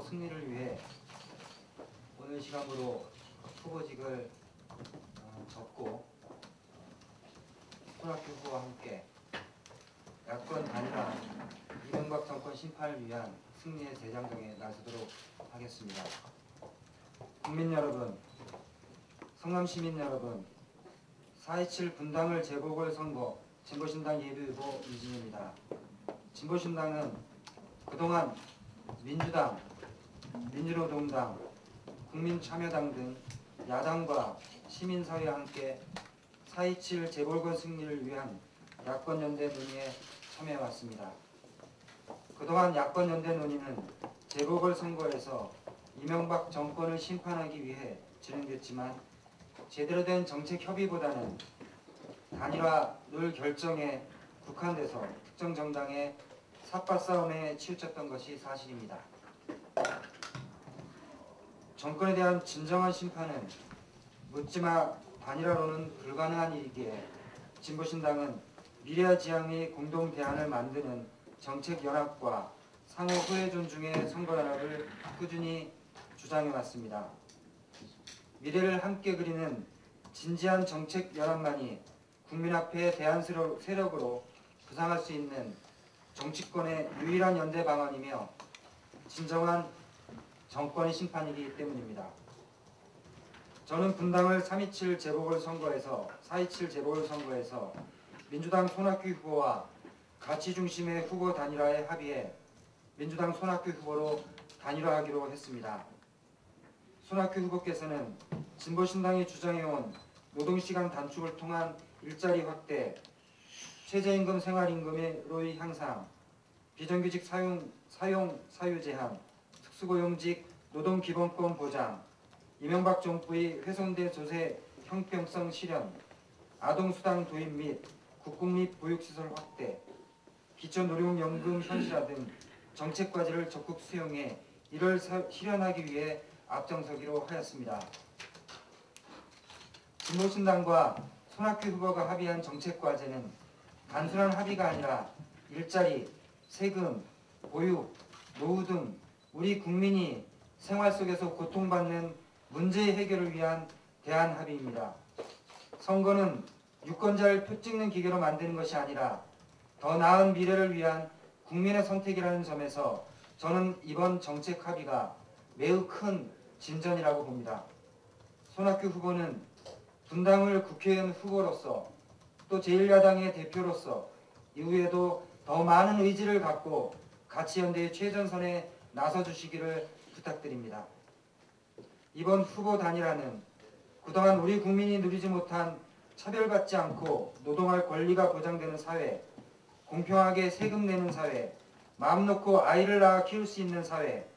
승리를 위해 오늘 시간으로 후보직을 접고 손학규 후보와 함께 야권 단일화 이명박 정권 심판을 위한 승리의 대장정에 나서도록 하겠습니다. 국민 여러분, 성남시민 여러분, 4.27 분당을 재보궐선거 진보신당 예비후보 이진입니다. 진보신당은 그동안 민주당, 민주노동당, 국민참여당 등 야당과 시민사회와 함께 4.27 재보궐 승리를 위한 야권연대 논의에 참여해왔습니다. 그동안 야권연대 논의는 재보궐선거에서 이명박 정권을 심판하기 위해 진행됐지만 제대로 된 정책 협의보다는 단일화 룰 결정에 국한돼서 특정 정당의 삿바싸움에 치우쳤던 것이 사실입니다. 정권에 대한 진정한 심판은 묻지마 단일화로는 불가능한 일이기에 진보신당은 미래와 지향의 공동 대안을 만드는 정책 연합과 상호 후회 존중의 선거 연합을 꾸준히 주장해왔습니다. 미래를 함께 그리는 진지한 정책 연합만이 국민 앞에 대안 세력으로 부상할 수 있는 정치권의 유일한 연대 방안이며 진정한 정권의 심판이기 때문입니다. 저는 분당을 4.27 재보궐선거에서 민주당 손학규 후보와 가치 중심의 후보 단일화에 합의해 민주당 손학규 후보로 단일화하기로 했습니다. 손학규 후보께서는 진보신당이 주장해온 노동시간 단축을 통한 일자리 확대, 최저임금 생활임금의 향상, 비정규직 사유 제한, 특수고용직 노동기본권 보장, 이명박 정부의 훼손된 조세 형평성 실현, 아동수당 도입 및 국공 및 보육시설 확대, 기초노령연금 현실화 등 정책과제를 적극 수용해 이를 실현하기 위해 앞장서기로 하였습니다. 진보신당과 손학규 후보가 합의한 정책과제는 단순한 합의가 아니라 일자리, 세금, 보육, 노후 등 우리 국민이 생활 속에서 고통받는 문제 해결을 위한 대안 합의입니다. 선거는 유권자를 표 찍는 기계로 만드는 것이 아니라 더 나은 미래를 위한 국민의 선택이라는 점에서 저는 이번 정책 합의가 매우 큰 진전이라고 봅니다. 손학규 후보는 분당을 국회의원 후보로서 또 제1야당의 대표로서 이후에도 더 많은 의지를 갖고 가치연대의 최전선에 나서주시기를 부탁드립니다. 이번 후보 단일화는 그동안 우리 국민이 누리지 못한 차별받지 않고 노동할 권리가 보장되는 사회, 공평하게 세금 내는 사회, 마음 놓고 아이를 낳아 키울 수 있는 사회,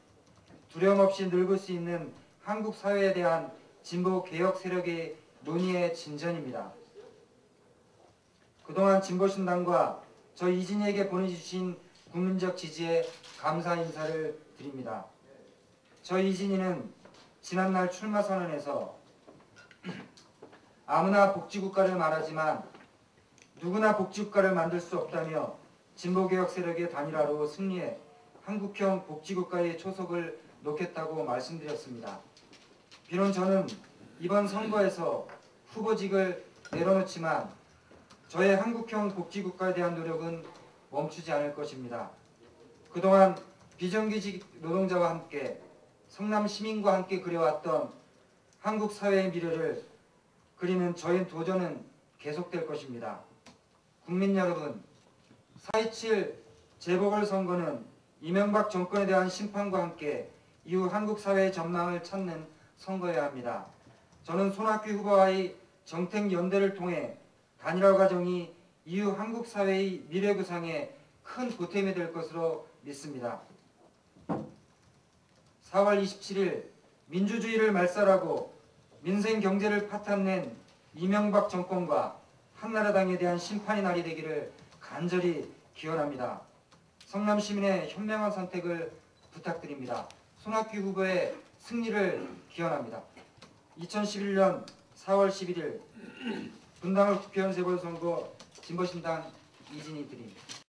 두려움 없이 늙을 수 있는 한국 사회에 대한 진보 개혁 세력의 논의의 진전입니다. 그동안 진보신당과 저 이진희에게 보내주신 국민적 지지에 감사 인사를 드립니다. 저 이진희는 지난날 출마 선언에서 아무나 복지국가를 말하지만 누구나 복지국가를 만들 수 없다며 진보개혁 세력의 단일화로 승리해 한국형 복지국가의 초석을 놓겠다고 말씀드렸습니다. 비록 저는 이번 선거에서 후보직을 내려놓지만 저의 한국형 복지국가에 대한 노력은 멈추지 않을 것입니다. 그동안 비정규직 노동자와 함께 성남 시민과 함께 그려왔던 한국 사회의 미래를 그리는 저의 도전은 계속될 것입니다. 국민 여러분, 4.27 재보궐선거는 이명박 정권에 대한 심판과 함께 이후 한국 사회의 전망을 찾는 선거여야 합니다. 저는 손학규 후보와의 정책 연대를 통해 단일화 과정이 이후 한국 사회의 미래 구상에 큰 보탬이 될 것으로 믿습니다. 4월 27일 민주주의를 말살하고 민생 경제를 파탄낸 이명박 정권과 한나라당에 대한 심판의 날이 되기를 간절히 기원합니다. 성남 시민의 현명한 선택을 부탁드립니다. 손학규 후보의 승리를 기원합니다. 2011년 4월 11일 분당을 국회의원 재보궐선거 진보신당 이진희 드립니다.